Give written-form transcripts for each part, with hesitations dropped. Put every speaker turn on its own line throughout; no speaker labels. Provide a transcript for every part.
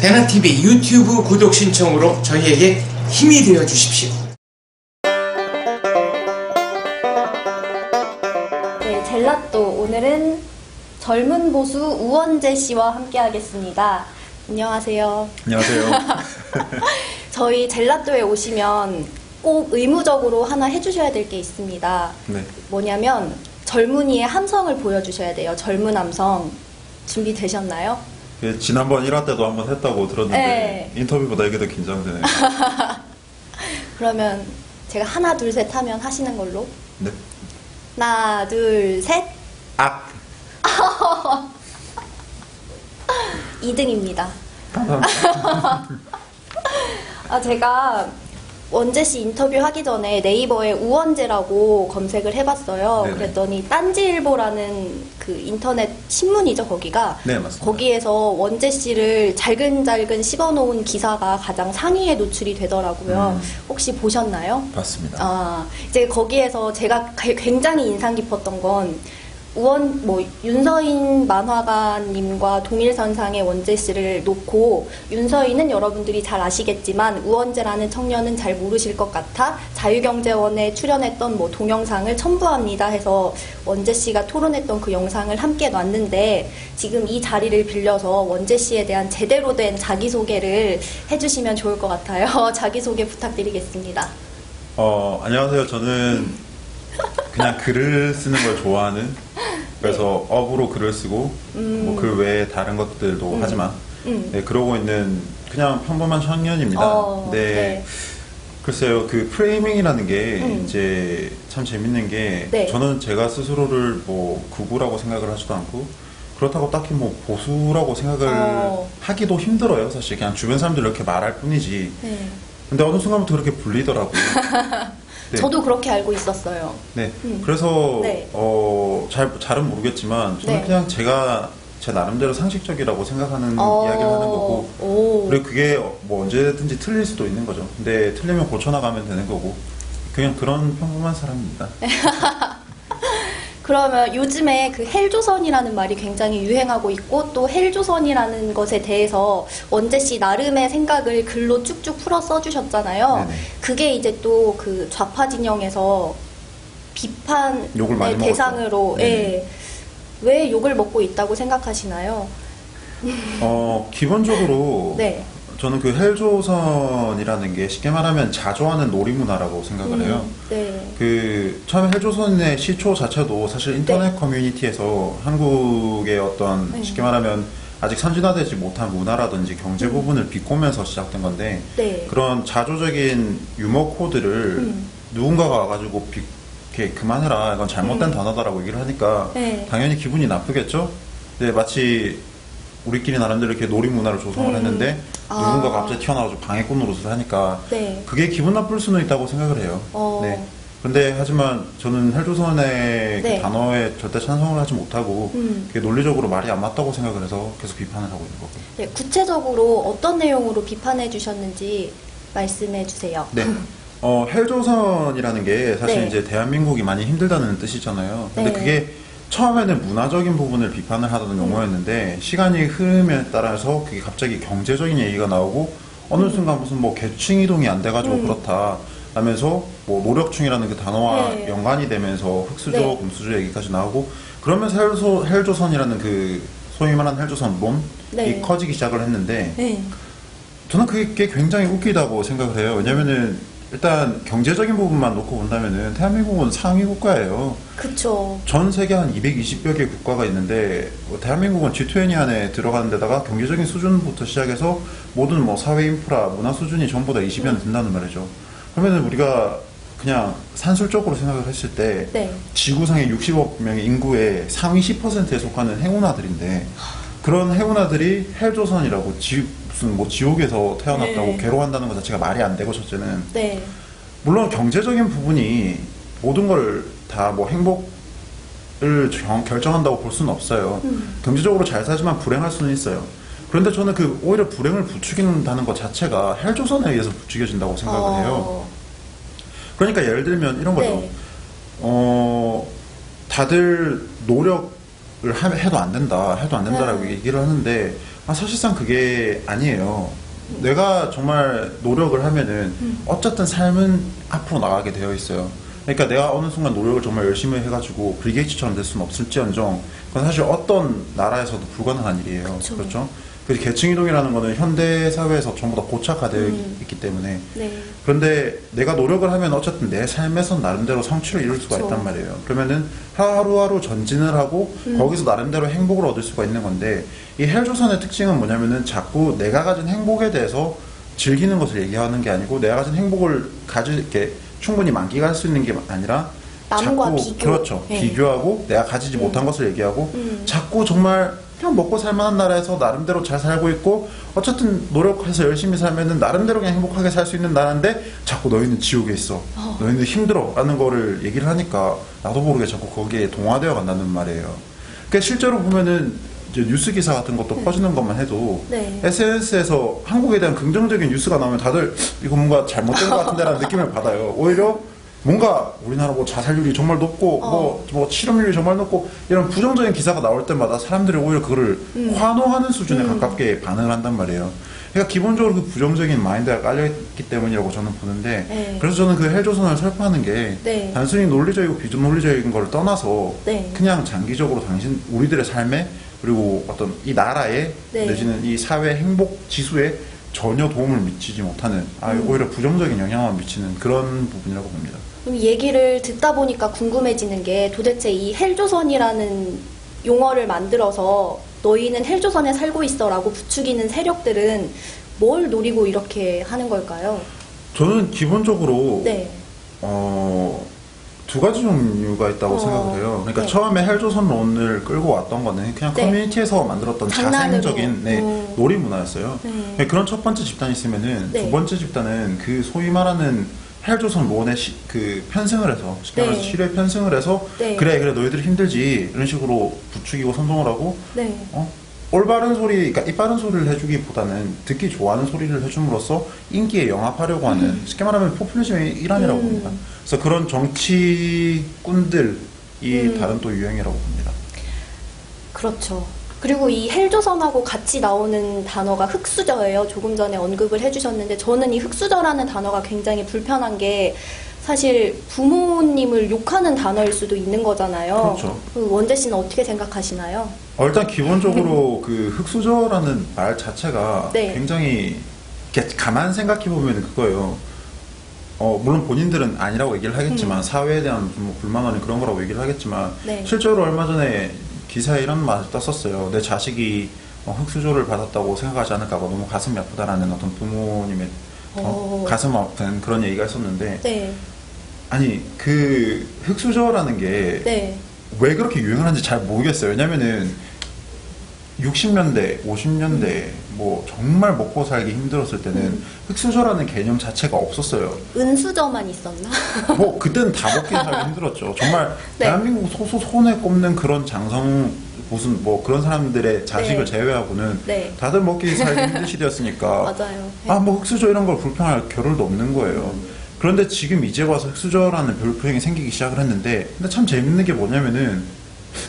배나TV 유튜브 구독 신청으로 저희에게 힘이 되어 주십시오.
네, 젤라또 오늘은 젊은 보수 우원재 씨와 함께 하겠습니다. 안녕하세요.
안녕하세요.
저희 젤라또에 오시면 꼭 의무적으로 하나 해주셔야 될 게 있습니다.
네.
뭐냐면 젊은이의 함성을 보여주셔야 돼요. 젊은 함성. 준비되셨나요?
예, 지난번 1화 때도 한번 했다고 들었는데
네.
인터뷰보다 이게 더 긴장되네요.
그러면 제가 하나 둘 셋 하면 하시는 걸로.
네.
하나 둘 셋.
악!
2등입니다.
감사합니다.
제가 원재 씨 인터뷰 하기 전에 네이버에 우원재라고 검색을 해봤어요.
네네.
그랬더니 딴지일보라는 그 인터넷 신문이죠, 거기가.
네, 맞습니다.
거기에서 원재 씨를 잘근잘근 씹어놓은 기사가 가장 상위에 노출이 되더라고요. 혹시 보셨나요?
봤습니다.
이제 거기에서 제가 굉장히 인상 깊었던 건 윤서인 만화가님과 동일선상의 원재 씨를 놓고, 윤서인은 여러분들이 잘 아시겠지만 우원재라는 청년은 잘 모르실 것 같아 자유경제원에 출연했던 동영상을 첨부합니다 해서 원재 씨가 토론했던 그 영상을 함께 놨는데, 지금 이 자리를 빌려서 원재 씨에 대한 제대로 된 자기소개를 해주시면 좋을 것 같아요. 자기소개 부탁드리겠습니다.
안녕하세요. 저는 그냥 글을 쓰는 걸 좋아하는, 그래서 업으로 글을 쓰고 뭐 글 외에 다른 것들도 하지만 네, 그러고 있는 그냥 평범한 청년입니다. 네. 글쎄요, 그 프레이밍이라는 게 이제 참 재밌는 게,
네.
저는 제가 스스로를 뭐 극우라고 생각을 하지도 않고 그렇다고 딱히 뭐 보수라고 생각을 하기도 힘들어요. 사실 그냥 주변 사람들 이렇게 말할 뿐이지.
네.
근데 어느 순간부터 그렇게 불리더라고요. 네.
저도 그렇게 알고 있었어요.
네. 그래서
네.
잘은 모르겠지만 저는
네.
그냥 제가 제 나름대로 상식적이라고 생각하는 이야기를 하는 거고, 그리고 그게 뭐 언제든지 틀릴 수도 있는 거죠. 근데 틀리면 고쳐나가면 되는 거고, 그냥 그런 평범한 사람입니다.
그러면 요즘에 그 헬조선이라는 말이 굉장히 유행하고 있고, 또 헬조선이라는 것에 대해서 원재 씨 나름의 생각을 글로 쭉쭉 풀어 써주셨잖아요.
네네.
그게 이제 또 그 좌파 진영에서 비판의
욕을 많이
대상으로,
먹었죠.
예. 왜 욕을 먹고 있다고 생각하시나요?
기본적으로
네.
저는 그 헬조선이라는 게 쉽게 말하면 자조하는 놀이문화라고 생각을 해요.
네.
그 처음에 헬조선의 시초 자체도 사실 인터넷 커뮤니티에서 한국의 어떤 쉽게 말하면 아직 선진화되지 못한 문화라든지 경제 부분을 비꼬면서 시작된 건데,
네.
그런 자조적인 유머 코드를 누군가가 와가지고 이렇게 그만해라, 이건 잘못된 단어다라고 얘기를 하니까
네.
당연히 기분이 나쁘겠죠. 근데 마치 우리끼리 나름대로 이렇게 놀이 문화를 조성을 했는데 누군가가 갑자기 튀어나와서 방해꾼 노릇을 하니까
네.
그게 기분 나쁠 수는 있다고 생각을 해요. 네. 근데 하지만 저는 헬조선의
네.
그 단어에 절대 찬성을 하지 못하고 그게 논리적으로 말이 안 맞다고 생각을 해서 계속 비판을 하고 있는 거고.
네, 구체적으로 어떤 내용으로 비판해 주셨는지 말씀해 주세요.
네. 헬조선이라는 게 사실
네.
이제 대한민국이 많이 힘들다는 뜻이잖아요. 근데
네.
그게 처음에는 문화적인 부분을 비판을 하던 용어였는데, 시간이 흐름에 따라서 그게 갑자기 경제적인 얘기가 나오고, 어느 순간 무슨 뭐 계층 이동이 안 돼가지고 그렇다 하면서 뭐 노력충이라는 그 단어와
네.
연관이 되면서 흑수저,
네.
금수저 얘기까지 나오고, 그러면서 헬조선이라는 그 소위 말하는 헬조선론이
네.
커지기 시작을 했는데,
네.
저는 그게 굉장히 웃기다고 생각을 해요. 왜냐면은 일단 경제적인 부분만 놓고 본다면은 대한민국은 상위 국가예요.
그쵸.
전 세계 한 220여 개 국가가 있는데, 대한민국은 G20 안에 들어가는 데다가 경제적인 수준부터 시작해서 모든 뭐 사회 인프라, 문화 수준이 전부 다 20이 안 된다는 말이죠. 그러면은 우리가 그냥 산술적으로 생각을 했을 때
네.
지구상의 60억 명의 인구의 상위 10%에 속하는 행운아들인데, 그런 행운아들이 헬조선이라고 무슨 뭐 지옥에서 태어났다고
네.
괴로워한다는 것 자체가 말이 안 되고, 첫째는
네.
물론 경제적인 부분이 모든 걸 다 뭐 행복을 결정한다고 볼 수는 없어요. 경제적으로 잘 살지만 불행할 수는 있어요. 그런데 저는 오히려 불행을 부추긴다는 것 자체가 헬조선에 의해서 부추겨진다고 생각을 해요. 그러니까 예를 들면 이런 거죠.
네.
다들 노력 해도 안 된다, 해도 안 된다라고 얘기를 하는데, 사실상 그게 아니에요. 내가 정말 노력을 하면은 어쨌든 삶은 앞으로 나가게 되어 있어요. 그러니까 내가 어느 순간 노력을 정말 열심히 해가지고 빌 게이츠처럼 될 수는 없을지언정 그건 사실 어떤 나라에서도 불가능한 일이에요.
그쵸.
그렇죠? 그래서 계층이동이라는 거는 현대 사회에서 전부 다 고착화되어 있기 때문에
네.
그런데 내가 노력을 하면 어쨌든 내 삶에서 나름대로 성취를 이룰 수가
그쵸.
있단 말이에요. 그러면은 하루하루 전진을 하고 거기서 나름대로 행복을 얻을 수가 있는 건데 이 헬조선의 특징은 뭐냐면은 자꾸 내가 가진 행복에 대해서 즐기는 것을 얘기하는 게 아니고 내가 가진 행복을 이렇게 충분히 만끽할 수 있는 게 아니라
남과
자꾸
비교.
그렇죠.
네.
비교하고 내가 가지지 못한 것을 얘기하고 자꾸 정말 그냥 먹고 살만한 나라에서 나름대로 잘 살고 있고 어쨌든 노력해서 열심히 살면은 나름대로 그냥 행복하게 살 수 있는 나라인데 자꾸 너희는 지옥에 있어. 너희는 힘들어 라는 거를 얘기를 하니까 나도 모르게 자꾸 거기에 동화되어 간다는 말이에요. 그러니까 실제로 보면은 이제 뉴스 기사 같은 것도 퍼지는 것만 해도
네.
SNS에서 한국에 대한 긍정적인 뉴스가 나오면 다들 이거 뭔가 잘못된 것 같은데라는 느낌을 받아요. 오히려 뭔가 우리나라 뭐 자살률이 정말 높고 뭐 실업률이 정말 높고 이런 부정적인 기사가 나올 때마다 사람들이 오히려 그거를 환호하는 수준에 가깝게 반응을 한단 말이에요. 그러니까 기본적으로 그 부정적인 마인드가 깔려있기 때문이라고 저는 보는데
네.
그래서 저는 그 헬조선을 설파하는 게
네.
단순히 논리적이고 비논리적인 걸 떠나서
네.
그냥 장기적으로 우리들의 삶에 그리고 어떤 이 나라에
네.
내지는 이 사회 행복 지수에 전혀 도움을 미치지 못하는 오히려 부정적인 영향만 미치는 그런 부분이라고 봅니다.
그럼 얘기를 듣다 보니까 궁금해지는 게 도대체 이 헬조선이라는 용어를 만들어서 너희는 헬조선에 살고 있어라고 부추기는 세력들은 뭘 노리고 이렇게 하는 걸까요?
저는 기본적으로
네.
두 가지 종류가 있다고 생각을 해요. 그러니까
네.
처음에 헬조선론을 끌고 왔던 거는 그냥
네.
커뮤니티에서 만들었던
장난으로.
자생적인 놀이 문화였어요.
네.
그런 첫 번째 집단이 있으면은
네.
두 번째 집단은 그 소위 말하는 헬조선론에 그 편승을 해서 쉽게 말해서
네.
실에 편승을 해서
네.
그래 너희들이 힘들지 이런 식으로 부추기고 선동을 하고
네.
올바른 소리, 그러니까 이바른 소리를 해주기보다는 듣기 좋아하는 소리를 해줌으로써 인기에 영합하려고 하는 쉽게 말하면 포퓰리즘의 일환이라고 봅니다. 그래서 그런 정치꾼들이 다른 또 유형이라고 봅니다.
그렇죠. 그리고 이 헬조선하고 같이 나오는 단어가 흑수저예요. 조금 전에 언급을 해주셨는데 저는 이 흑수저라는 단어가 굉장히 불편한 게 사실 부모님을 욕하는 단어일 수도 있는 거잖아요.
그렇죠.
그 원재 씨는 어떻게 생각하시나요?
일단 기본적으로 그 흑수저라는 말 자체가
네.
굉장히 이렇게 가만 생각해 보면 그거예요. 물론 본인들은 아니라고 얘기를 하겠지만 사회에 대한 뭐 불만은 그런 거라고 얘기를 하겠지만
네.
실제로 얼마 전에 기사에 이런 말을 떴었어요. 내 자식이 흑수저를 받았다고 생각하지 않을까봐 너무 가슴이 아프다라는 어떤 부모님의 가슴 아픈 그런 얘기가 있었는데
네.
아니 그 흑수저라는 게
네.
왜 그렇게 유행하는지 잘 모르겠어요. 왜냐면은 60년대, 50년대 뭐 정말 먹고 살기 힘들었을 때는 흑수저라는 개념 자체가 없었어요.
은수저만 있었나?
뭐 그때는 다 먹기 살기 힘들었죠. 정말
네.
대한민국 소수 손에 꼽는 그런 장성 무슨 뭐 그런 사람들의 자식을
네.
제외하고는
네.
다들 먹기 살기 힘든 시대였으니까
맞아요.
뭐 흑수저 이런 걸 불평할 겨를도 없는 거예요. 그런데 지금 이제 와서 흑수저라는 별표현이 생기기 시작을 했는데 근데 참 재밌는 게 뭐냐면은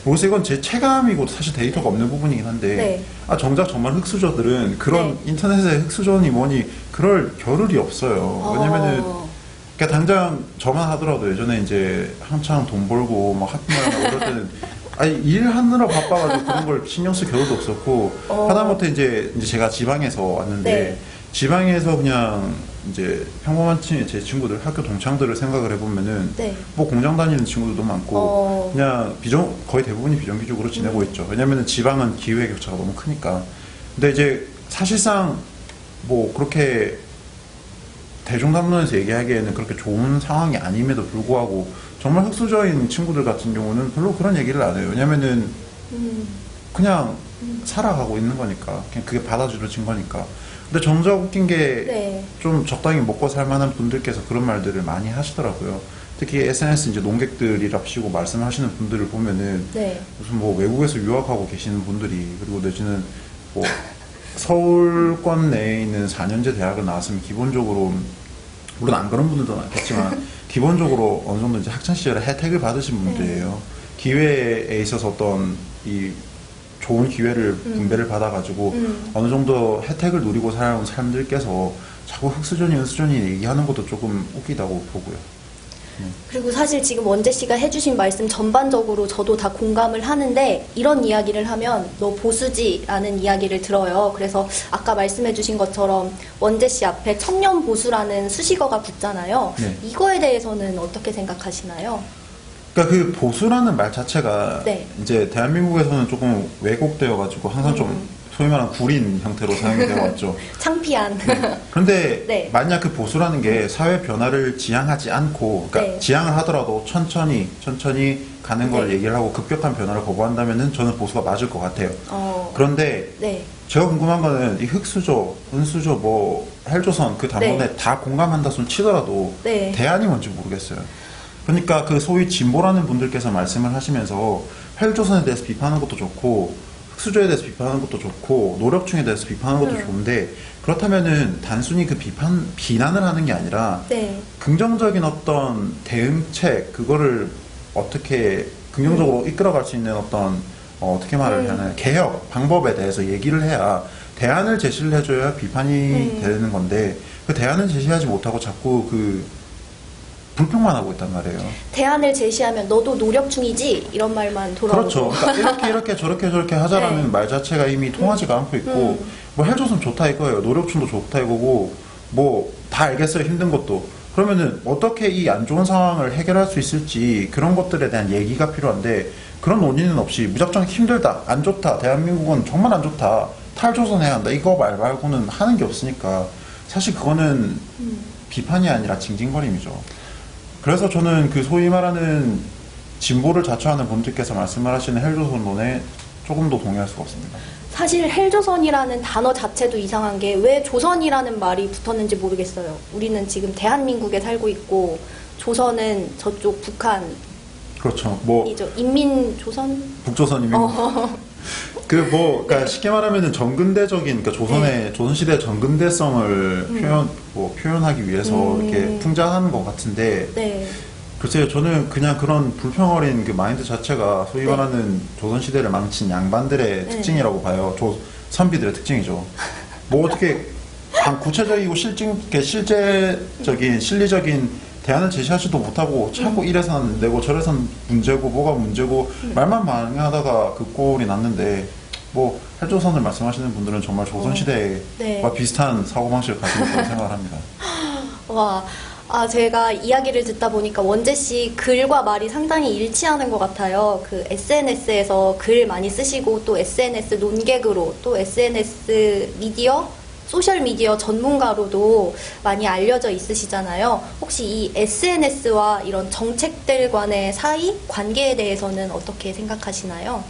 모르겠어요. 이건 제 체감이고 사실 데이터가 없는 부분이긴 한데
네.
정작 정말 흑수저들은 그런
네.
인터넷에 흑수저니 뭐니 그럴 겨를이 없어요. 왜냐면은 그러니까 당장 저만 하더라도 예전에 이제 한창 돈 벌고 막 학교만 이럴 때는 일하느라 바빠가지고 그런 걸 신경 쓸 겨를도 없었고 하다못해 이제 제가 지방에서 왔는데
네.
지방에서 그냥 이제 평범한 제 친구들 학교 동창들을 생각을 해보면은
네.
뭐 공장 다니는 친구들도 많고 그냥 거의 대부분이 비정규직으로 지내고 있죠. 왜냐면은 지방은 기회 격차가 너무 크니까. 근데 이제 사실상 뭐 그렇게 대중담론에서 얘기하기에는 그렇게 좋은 상황이 아님에도 불구하고 정말 흑수저인 친구들 같은 경우는 별로 그런 얘기를 안 해요. 왜냐면은 그냥 살아가고 있는 거니까 그냥 그게 받아들여진 거니까. 근데 정작 웃긴 게 좀 적당히 먹고 살 만한 분들께서 그런 말들을 많이 하시더라고요. 특히 SNS 이제 농객들이랍시고 말씀하시는 분들을 보면은 무슨 뭐 외국에서 유학하고 계시는 분들이 그리고 내지는 뭐 서울권 내에 있는 4년제 대학을 나왔으면 기본적으로 물론 안 그런 분들도 많겠지만 기본적으로 어느 정도 이제 학창 시절에 혜택을 받으신 분들이에요. 기회에 있어서 어떤 이 좋은 기회를 분배를 받아가지고 어느 정도 혜택을 누리고 살아온 사람들께서 자꾸 흑수저니 은수저니 얘기하는 것도 조금 웃기다고 보고요.
그리고 사실 지금 원재 씨가 해주신 말씀 전반적으로 저도 다 공감을 하는데 이런 이야기를 하면 너 보수지라는 이야기를 들어요. 그래서 아까 말씀해주신 것처럼 원재 씨 앞에 청년 보수라는 수식어가 붙잖아요.
네.
이거에 대해서는 어떻게 생각하시나요?
그러니까 그 보수라는 말 자체가
네.
이제 대한민국에서는 조금 왜곡되어가지고 항상 좀 소위 말하는 구린 형태로 사용이 되어 왔죠.
창피한.
그런데
네.
만약 그 보수라는 게 사회 변화를 지향하지 않고, 그러니까
네.
지향을 하더라도 천천히 가는 걸
네.
얘기를 하고 급격한 변화를 거부한다면은 저는 보수가 맞을 것 같아요. 그런데
네.
제가 궁금한 거는 이 흑수저, 은수저, 뭐 헬조선 그 단문에
네.
다 공감한다 손 치더라도
네.
대안이 뭔지 모르겠어요. 그러니까 그 소위 진보라는 분들께서 말씀을 하시면서 헬조선에 대해서 비판하는 것도 좋고 흑수저에 대해서 비판하는 것도 좋고 노력충에 대해서 비판하는 것도 좋은데 그렇다면은 단순히 그 비난을 하는 게 아니라
네.
긍정적인 어떤 대응책 그거를 어떻게 긍정적으로 이끌어갈 수 있는 어떤 어떻게 말을 해야 하나요? 개혁 방법에 대해서 얘기를 해야 대안을 제시를 해줘야 비판이 되는 건데 그 대안을 제시하지 못하고 자꾸 그 불평만 하고 있단 말이에요.
대안을 제시하면 너도 노력 중이지 이런 말만 돌아오고.
그렇죠. 그러니까 이렇게 저렇게 하자라는
네.
말 자체가 이미 통하지가 않고 있고 뭐 헬조선 좋다 이거예요. 노력충도 좋다 이거고 뭐 다 알겠어요. 힘든 것도. 그러면은 어떻게 이 안 좋은 상황을 해결할 수 있을지 그런 것들에 대한 얘기가 필요한데 그런 논의는 없이 무작정 힘들다, 안 좋다, 대한민국은 정말 안 좋다, 탈조선해야 한다 이거 말고는 하는 게 없으니까 사실 그거는 비판이 아니라 징징거림이죠. 그래서 저는 그 소위 말하는 진보를 자처하는 분들께서 말씀을 하시는 헬조선론에 조금 더 동의할 수가 없습니다.
사실 헬조선이라는 단어 자체도 이상한 게 왜 조선이라는 말이 붙었는지 모르겠어요. 우리는 지금 대한민국에 살고 있고 조선은 저쪽 북한
그렇죠. 뭐
이죠. 인민조선?
북조선이면 그러니까 쉽게 말하면은 정근대적인 그러니까 조선시대 정근대성을 표현하기 위해서 이렇게 풍자하는 것 같은데
네.
글쎄요, 저는 그냥 그런 불평 어린 그 마인드 자체가 소위
네.
말하는 조선시대를 망친 양반들의 특징이라고 봐요. 선비들의 특징이죠. 뭐 어떻게 구체적이고 실제적인 실리적인 대안을 제시하지도 못하고 자꾸 이래선 안 되고 저래선 문제고 뭐가 문제고 말만 많이 하다가 그 꼴이 났는데 뭐 헬조선을 말씀하시는 분들은 정말 조선시대와
네.
비슷한 사고방식을 가지고 있다고 생각을 합니다.
와, 제가 이야기를 듣다 보니까 원재 씨 글과 말이 상당히 일치하는 것 같아요. 그 SNS에서 글 많이 쓰시고 또 SNS 논객으로 또 SNS 미디어, 소셜미디어 전문가로도 많이 알려져 있으시잖아요. 혹시 이 SNS와 이런 정책들 간의 사이 관계에 대해서는 어떻게 생각하시나요?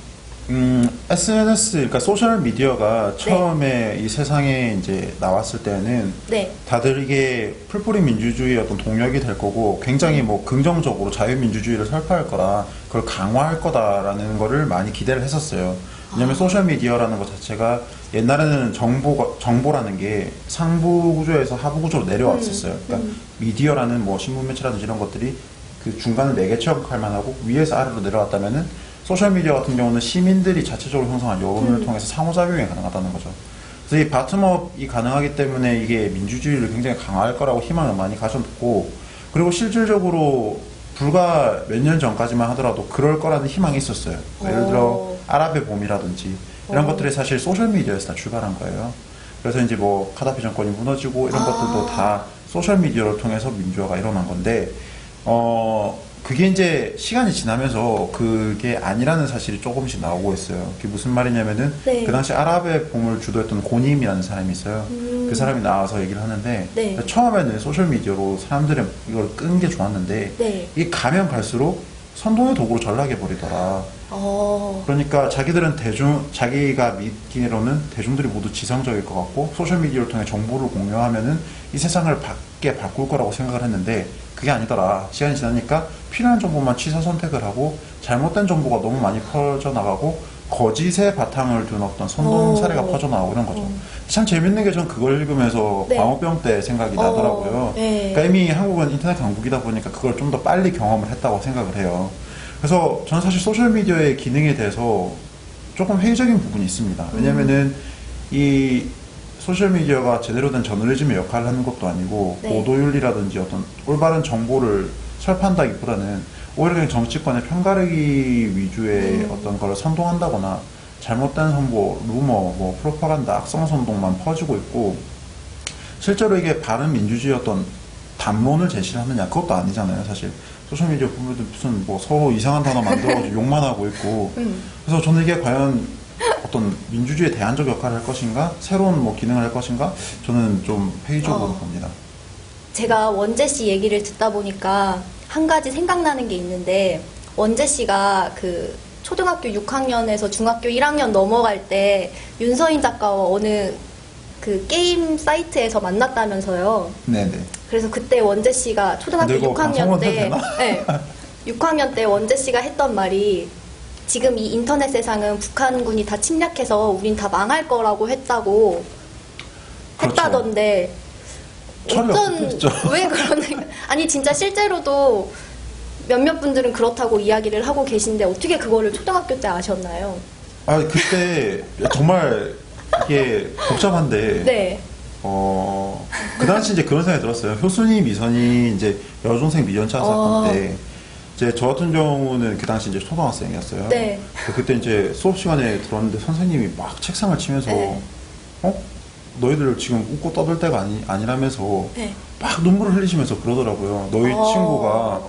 SNS, 그러니까 소셜미디어가 처음에 이 세상에 이제 나왔을 때는
네.
다들 이게 풀뿌리 민주주의의 어떤 동력이 될 거고 굉장히 뭐 긍정적으로 자유민주주의를 설파할 거라 그걸 강화할 거다라는 거를 많이 기대를 했었어요. 왜냐면 소셜미디어라는 것 자체가 옛날에는 정보라는 게 상부 구조에서 하부 구조로 내려왔었어요. 그러니까 미디어라는 뭐 신문 매체라든지 이런 것들이 그 중간을 매개체 역할만 하고 위에서 아래로 내려왔다면은 소셜미디어 같은 경우는 시민들이 자체적으로 형성한 여론을 통해서 상호작용이 가능하다는 거죠. 그래서 이 바텀업이 가능하기 때문에 이게 민주주의를 굉장히 강화할 거라고 희망을 많이 가졌고 그리고 실질적으로 불과 몇 년 전까지만 하더라도 그럴 거라는 희망이 있었어요. 예를 들어 아랍의 봄이라든지 이런 것들이 사실 소셜미디어에서 다 출발한 거예요. 그래서 이제 뭐 카다피 정권이 무너지고 이런 것들도 다 소셜미디어를 통해서 민주화가 일어난 건데 그게 이제 시간이 지나면서 그게 아니라는 사실이 조금씩 나오고 있어요. 그게 무슨 말이냐면은
네.
그 당시 아랍의 봄을 주도했던 고님이라는 사람이 있어요. 그 사람이 나와서 얘기를 하는데
네.
처음에는 소셜미디어로 사람들은 이걸 끈 게 좋았는데
네.
이 가면 갈수록 선동의 도구로 전락해버리더라. 그러니까 자기들은 자기가 믿기로는 대중들이 모두 지성적일 것 같고 소셜미디어를 통해 정보를 공유하면은 이 세상을 바꿀 거라고 생각을 했는데 그게 아니더라. 시간이 지나니까 필요한 정보만 취사 선택을 하고 잘못된 정보가 너무 많이 퍼져나가고 거짓의 바탕을 둔 어떤 선동 사례가 퍼져나오고 이런 거죠. 참 재밌는 게 전 그걸 읽으면서
네.
광우병 때 생각이 나더라고요.
네.
그러니까 이미 한국은 인터넷 강국이다 보니까 그걸 좀 더 빨리 경험을 했다고 생각을 해요. 그래서 저는 사실 소셜미디어의 기능에 대해서 조금 회의적인 부분이 있습니다. 왜냐면은 이 소셜미디어가 제대로 된 저널리즘의 역할을 하는 것도 아니고
네.
보도윤리라든지 어떤 올바른 정보를 설파한다기보다는 오히려 그냥 정치권의 편가르기 위주의 어떤 걸 선동한다거나 잘못된 선보, 루머, 뭐 프로파간다, 악성 선동만 퍼지고 있고 실제로 이게 바른 민주주의 어떤 담론을 제시를 하느냐 그것도 아니잖아요. 사실 소셜미디어 보면 무슨 뭐 서로 이상한 단어 만들어가지고 욕만 하고 있고 그래서 저는 이게 과연 어떤 민주주의의 대안적 역할을 할 것인가 새로운 뭐 기능을 할 것인가 저는 좀 회의적으로 봅니다.
제가 원재 씨 얘기를 듣다 보니까 한 가지 생각나는 게 있는데 원재 씨가 그 초등학교 6학년에서 중학교 1학년 넘어갈 때 윤서인 작가와 어느 그 게임 사이트에서 만났다면서요.
네네.
그래서 그때 원재 씨가 초등학교
근데 이거
6학년
방송은
때,
해도 되나?
네, 6학년 때 원재 씨가 했던 말이 지금 이 인터넷 세상은 북한군이 다 침략해서 우린 다 망할 거라고 했다고
그렇죠.
했다던데
철이
어떤
없겠죠.
왜 그러는 아니 진짜 실제로도 몇몇 분들은 그렇다고 이야기를 하고 계신데 어떻게 그거를 초등학교 때 아셨나요?
아 그때 정말 이게 복잡한데
네.
그 당시 이제 그런 생각이 들었어요. 효순이 미선이 이제 여중생 미연차 사건 때 이제 저 같은 경우는 그 당시 이제 초등학생이었어요.
네.
그때 이제 수업 시간에 들었는데 선생님이 막 책상을 치면서
네.
너희들 지금 웃고 떠들 때가 아니라면서
네.
막 눈물을 흘리시면서 그러더라고요. 너희 친구가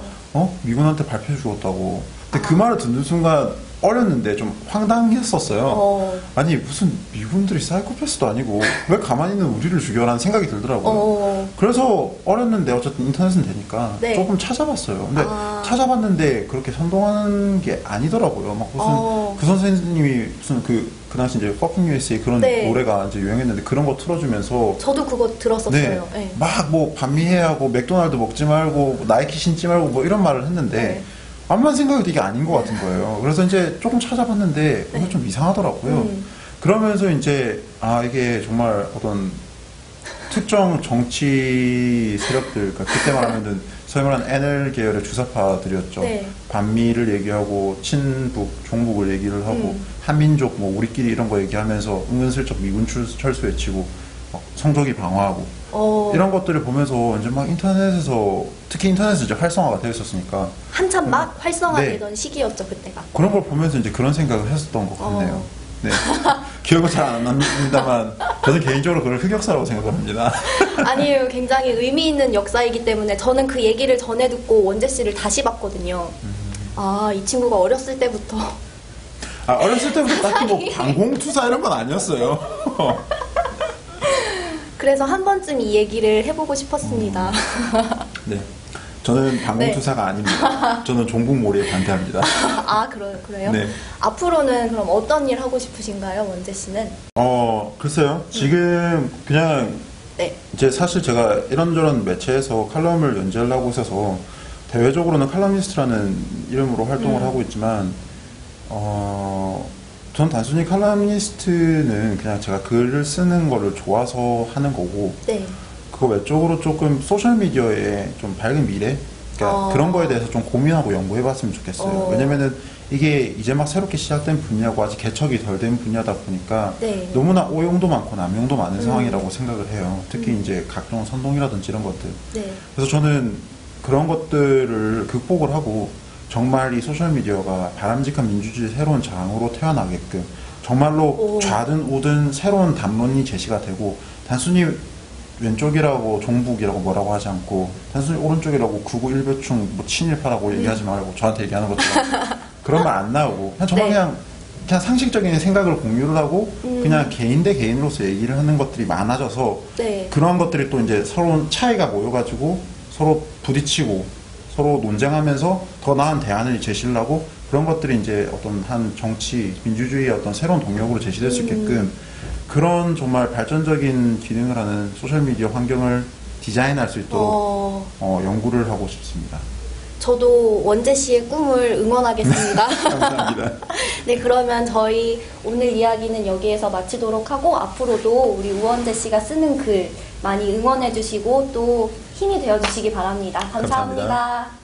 미군한테 발표해 죽었다고. 근데 그 말을 듣는 순간 어렸는데 좀 황당했었어요. 아니 무슨 미군들이 사이코패스도 아니고 왜 가만히 있는 우리를 죽여라는 생각이 들더라고요. 그래서 어렸는데 어쨌든 인터넷은 되니까
네.
조금 찾아봤어요. 근데 찾아봤는데 그렇게 선동하는 게 아니더라고요. 막 무슨 그 선생님이 무슨 그 당시 이제 Fucking USA 그런
네.
노래가 이제 유행했는데 그런 거 틀어주면서
저도 그거 들었었어요.
네,
네.
막 뭐 반미해하고 맥도날드 먹지 말고 뭐 나이키 신지 말고 뭐 이런 말을 했는데
네.
아무런 생각해도 이게 아닌 것 같은 거예요. 그래서 이제 조금 찾아봤는데 이거 좀 이상하더라고요. 그러면서 이제 이게 정말 어떤 특정 정치 세력들, 그러니까 그때 말하면은 소위 말하는 NL 계열의 주사파들이었죠.
네.
반미를 얘기하고 친북, 종북을 얘기를 하고 한민족, 뭐 우리끼리 이런 거 얘기하면서 은근슬쩍 미군 철수 외치고 성적이 방어하고 이런 것들을 보면서 이제 막 인터넷에서 특히 인터넷에서 이제 활성화가 되어 있었으니까
한참 막 활성화되던
네.
시기였죠 그때가.
그런 걸 보면서 이제 그런 생각을 했었던 것 같네요. 네. 기억은 잘 안 납니다만 저는 개인적으로 그걸 흑역사라고 생각합니다.
아니에요. 굉장히 의미 있는 역사이기 때문에 저는 그 얘기를 전해 듣고 원재 씨를 다시 봤거든요. 이 친구가 어렸을 때부터
어렸을 때부터 딱히 뭐 방공투사 이런 건 아니었어요.
그래서 한 번쯤 이 얘기를 해보고 싶었습니다.
네. 저는 방공투사가 아닙니다. 저는 종북몰이에 반대합니다.
그래요?
네.
앞으로는 그럼 어떤 일 하고 싶으신가요, 원재 씨는?
글쎄요. 지금 그냥
네.
이제 사실 제가 이런저런 매체에서 칼럼을 연재하려고 있어서 대외적으로는 칼럼니스트라는 이름으로 활동을 하고 있지만 전 단순히 칼럼니스트는 그냥 제가 글을 쓰는 거를 좋아서 하는 거고
네.
그거 외적으로 조금 소셜미디어의 좀 밝은 미래 그러니까 그런 거에 대해서 좀 고민하고 연구해봤으면 좋겠어요. 왜냐면은 이게 이제 막 새롭게 시작된 분야고 아직 개척이 덜 된 분야다 보니까
네.
너무나 오용도 많고 남용도 많은 상황이라고 생각을 해요. 특히 이제 각종 선동이라든지 이런 것들.
네.
그래서 저는 그런 것들을 극복을 하고 정말 이 소셜미디어가 바람직한 민주주의 새로운 장으로 태어나게끔 정말로 좌든 우든 새로운 담론이 제시가 되고 단순히 왼쪽이라고 종북이라고 뭐라고 하지 않고 단순히 오른쪽이라고 극우 일배충 뭐 친일파라고 얘기하지 말고 저한테 얘기하는 것처럼 그런 말 안 나오고 그냥 정말
네.
그냥 상식적인 생각을 공유를 하고 그냥 개인 대 개인으로서 얘기를 하는 것들이 많아져서
네.
그러한 것들이 또 이제 서로 차이가 모여가지고 서로 부딪히고 서로 논쟁하면서 더 나은 대안을 제시를 하고 그런 것들이 이제 어떤 한 정치, 민주주의의 어떤 새로운 동력으로 제시될 수 있게끔 그런 정말 발전적인 기능을 하는 소셜미디어 환경을 디자인할 수 있도록 연구를 하고 싶습니다.
저도 원재 씨의 꿈을 응원하겠습니다.
감사합니다.
네, 그러면 저희 오늘 이야기는 여기에서 마치도록 하고 앞으로도 우리 우원재 씨가 쓰는 글 많이 응원해 주시고 또 힘이 되어 주시기 바랍니다. 감사합니다.
감사합니다.